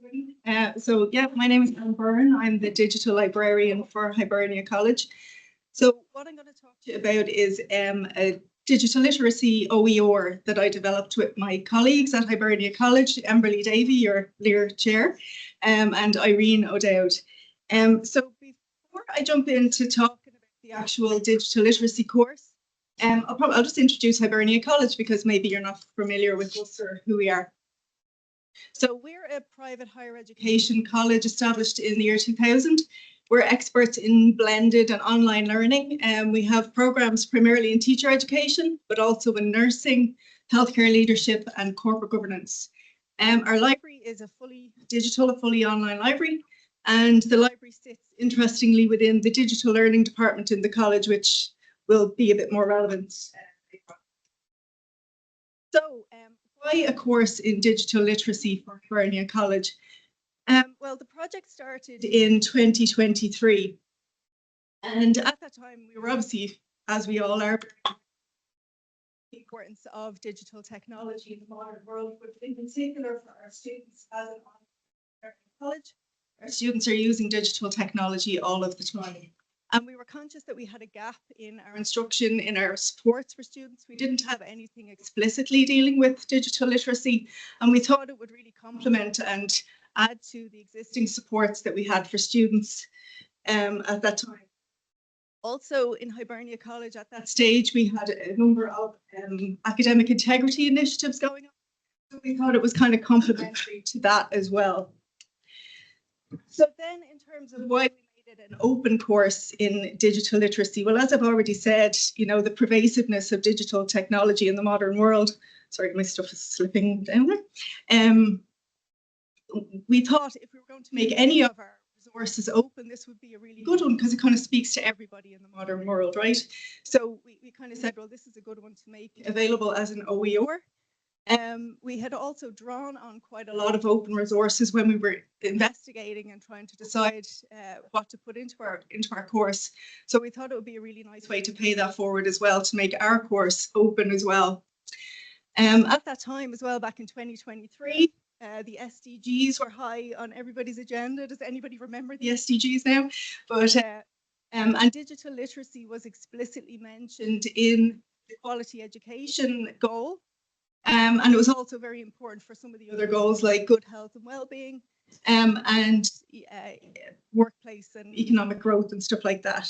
everybody. My name is Byrne. I'm the digital librarian for Hibernia College. So what I'm going to talk to you about is a digital literacy OER that I developed with my colleagues at Hibernia College, Emberly Davey, your LIR chair, and Irene O'Dowd. So before I jump into talking about the actual digital literacy course, I'll just introduce Hibernia College because maybe you're not familiar with us or who we are. So we're a private higher education college established in the year 2000. We're experts in blended and online learning, and we have programs primarily in teacher education, but also in nursing, healthcare leadership, and corporate governance. Our library is a fully digital, a fully online library, and the library sits interestingly within the digital learning department in the college, which will be a bit more relevant. Why a course in digital literacy for Hibernia College? Well, the project started in 2023. And at that time, we were obviously, as we all are, the importance of digital technology in the modern world, but in particular for our students as an online college. Our students are using digital technology all of the time. And we were conscious that we had a gap in our instruction, in our supports for students. We didn't have anything explicitly dealing with digital literacy, and we thought it would really complement and add to the existing supports that we had for students at that time. Also, in Hibernia College at that stage, we had a number of academic integrity initiatives going on. So we thought it was kind of complementary to that as well. So then in terms of why we made it an open course in digital literacy, well, as I've already said, you know, the pervasiveness of digital technology in the modern world, sorry, my stuff is slipping down there. We thought if we were going to make any of our resources open, this would be a really good one because it kind of speaks to everybody in the modern world, right? So we kind of said, well, this is a good one to make available as an OER. We had also drawn on quite a lot of open resources when we were investigating and trying to decide what to put into our course. So we thought it would be a really nice way to pay that forward as well, to make our course open as well. At that time as well, back in 2023, the SDGs were high on everybody's agenda. Does anybody remember the SDGs now? But and digital literacy was explicitly mentioned in the quality education goal. And it was also very important for some of the other goals like good health and well-being, and workplace and economic growth and stuff like that.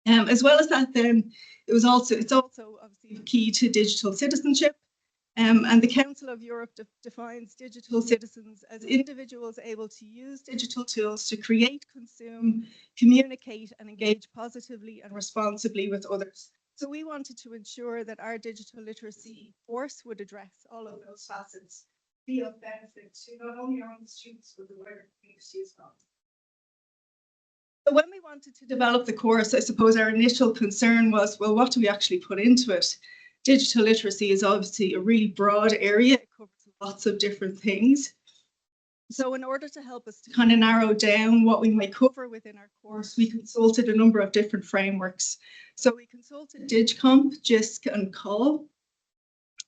As well as that, then it's also obviously key to digital citizenship. And the Council of Europe defines digital citizens as individuals able to use digital tools to create, consume, communicate, and engage positively and responsibly with others. So we wanted to ensure that our digital literacy course would address all of those facets, be of benefit to not only our own students, but the wider community as well. So when we wanted to develop the course, I suppose our initial concern was, well, what do we actually put into it? Digital literacy is obviously a really broad area. It covers lots of different things. So in order to help us to kind of narrow down what we might cover within our course, we consulted a number of different frameworks. So we consulted DigComp, JISC and COL.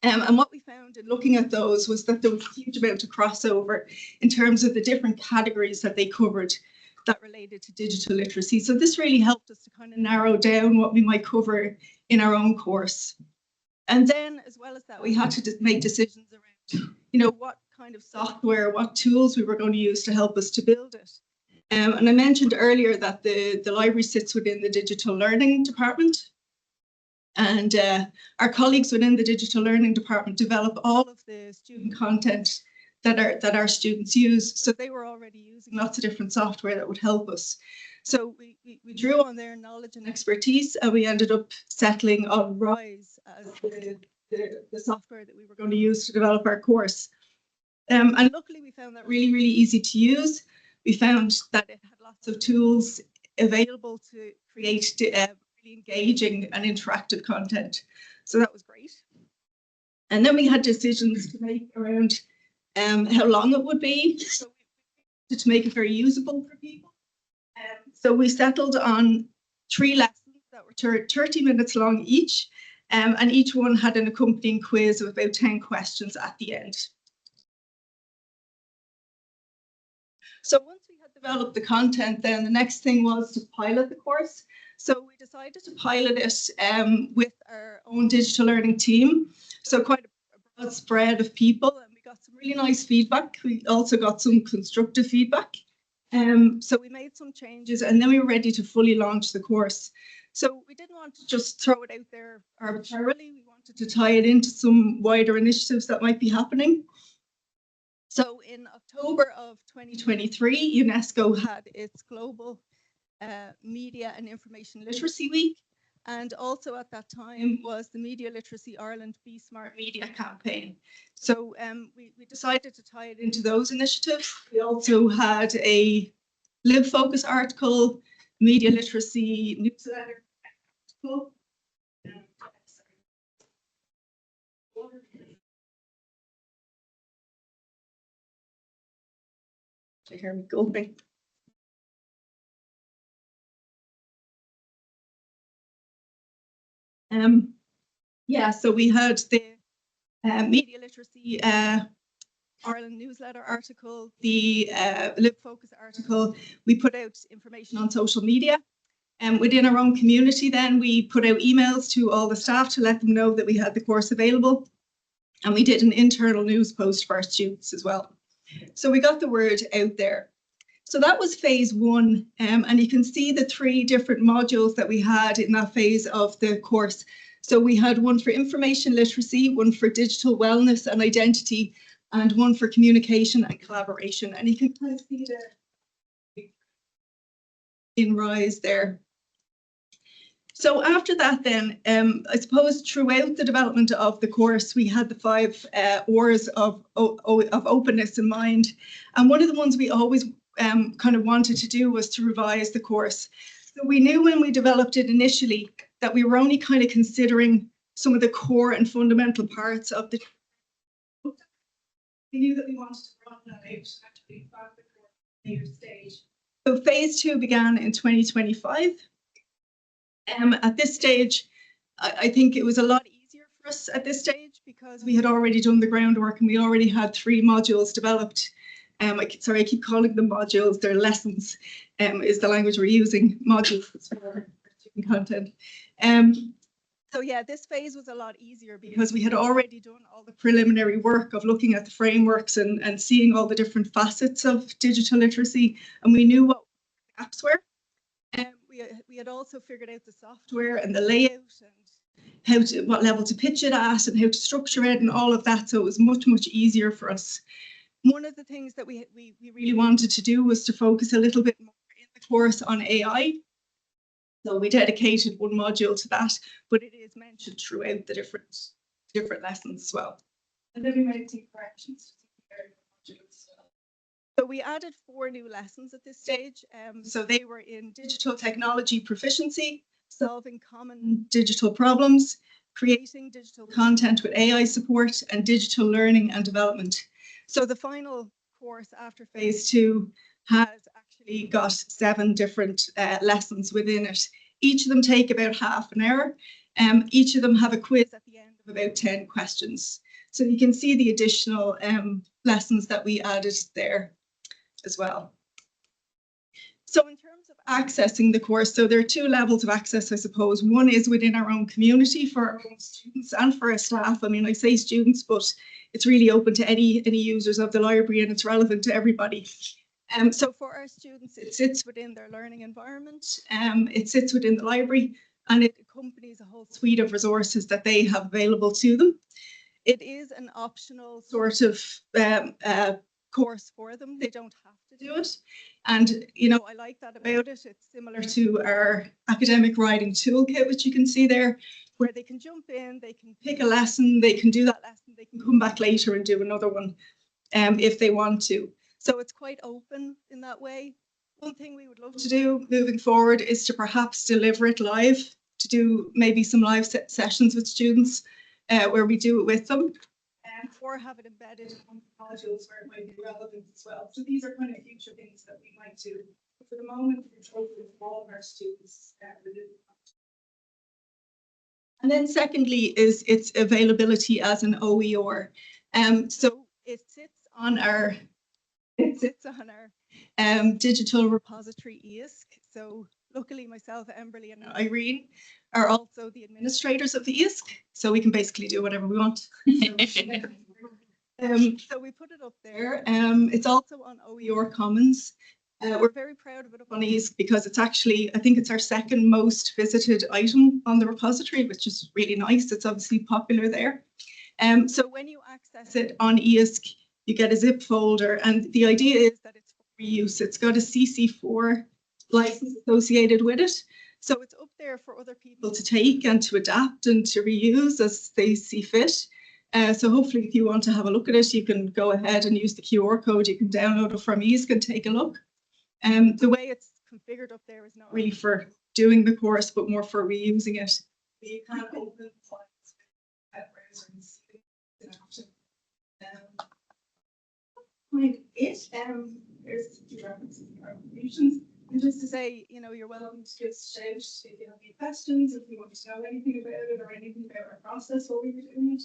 And what we found in looking at those was that there was a huge amount of crossover in terms of the different categories that they covered that related to digital literacy. So this really helped us to kind of narrow down what we might cover in our own course. And then, as well as that, we had to make decisions around, you know, what kind of software, what tools we were going to use to help us to build it. And I mentioned earlier that the library sits within the digital learning department. And our colleagues within the digital learning department develop all of the student content that our students use. So they were already using lots of different software that would help us. So we drew on their knowledge and expertise, and we ended up settling on RISE as the software that we were going to use to develop our course. And luckily, we found that really, really easy to use. We found that it had lots of tools available to create really engaging and interactive content. So that was great. And then we had decisions to make around how long it would be. So we wanted to make it very usable for people. So we settled on 3 lessons that were 30 minutes long each, and each one had an accompanying quiz of about 10 questions at the end. So once we had developed the content, then the next thing was to pilot the course. So we decided to pilot it with our own digital learning team. So quite a broad spread of people, and we got some really nice feedback. We also got some constructive feedback. So we made some changes, and then we were ready to fully launch the course. So we didn't want to just throw it out there arbitrarily. We wanted to tie it into some wider initiatives that might be happening. So in October of 2023, UNESCO had its Global Media and Information Literacy Week. And also at that time was the Media Literacy Ireland Be Smart Media campaign. So we decided to tie it into those initiatives. We also had a Live Focus article, media literacy newsletter article. I hear me gulping. Yeah, so we had the media literacy Ireland newsletter article, the Live Focus article. We put out information on social media. And within our own community, then we put out emails to all the staff to let them know that we had the course available. And we did an internal news post for our students as well. So we got the word out there. So that was phase one. And you can see the 3 different modules that we had in that phase of the course. So we had one for information literacy, one for digital wellness and identity, and one for communication and collaboration. And you can kind of see the in rise there. So after that then, I suppose throughout the development of the course, we had the 5 O's of openness in mind. And one of the ones we always kind of wanted to do was to revise the course. So we knew when we developed it initially that we were only kind of considering some of the core and fundamental parts of the. We knew that we wanted to broaden that out actually at the course later stage. So phase 2 began in 2025. At this stage, I think it was a lot easier for us at this stage because we had already done the groundwork and we already had 3 modules developed. Sorry, I keep calling them modules. They're lessons, is the language we're using, modules for student content. So yeah, this phase was a lot easier because we had already done all the preliminary work of looking at the frameworks and seeing all the different facets of digital literacy, and we knew what the gaps were. We had also figured out the software and the layout and what level to pitch it at and how to structure it and all of that. So it was much, much easier for us. One of the things that we really wanted to do was to focus a little bit more in the course on AI. So we dedicated one module to that, but it is mentioned throughout the different lessons as well. And then we made some corrections to modules as well. So we added 4 new lessons at this stage. So they were in digital technology proficiency, solving common digital problems, creating digital content with AI support, and digital learning and development. So the final course after phase 2 has actually got 7 different lessons within it. Each of them take about half an hour. Each of them have a quiz at the end of about 10 questions. So you can see the additional lessons that we added there as well. So in terms of accessing the course, so there are 2 levels of access, I suppose. One is within our own community for our own students and for our staff. I mean, I say students, but it's really open to any users of the library and it's relevant to everybody. So for our students, it sits within their learning environment, it sits within the library, and it accompanies a whole suite of resources that they have available to them. It is an optional sort of course for them. They don't have to do it. And, you know, I like that about it. It's similar to our academic writing toolkit, which you can see there, where they can jump in, they can pick a lesson, they can do that lesson, they can come back later and do another one if they want to. So it's quite open in that way. One thing we would love to do moving forward is to perhaps deliver it live, to do maybe some live sessions with students where we do it with them, or have it embedded in modules where it might be relevant as well. So these are kind of future things that we might do. But for the moment, we're talking with all of our students within the project. And then secondly is its availability as an OER. So it sits on our It sits on our digital repository EISC. So luckily myself, Emberly and Irene are also the administrators of the EISC. So we can basically do whatever we want. So we put it up there. It's also on OER Commons. We're very proud of it up on EISC because it's actually, I think it's our second most visited item on the repository, which is really nice. It's obviously popular there. So when you access it on EISC, you get a zip folder, and the idea is that it's for reuse. It's got a CC4 license associated with it. So it's up there for other people to take and to adapt and to reuse as they see fit. So hopefully if you want to have a look at it, you can go ahead and use the QR code. You can download it from EISC and take a look. The way it's configured up there is not really for doing the course, but more for reusing it. You can open files with browser and see it in action. There's the references and contributions. And just to say, you know, you're welcome to just shout if you have any questions, if you want to know anything about it or anything about our process while we were doing it.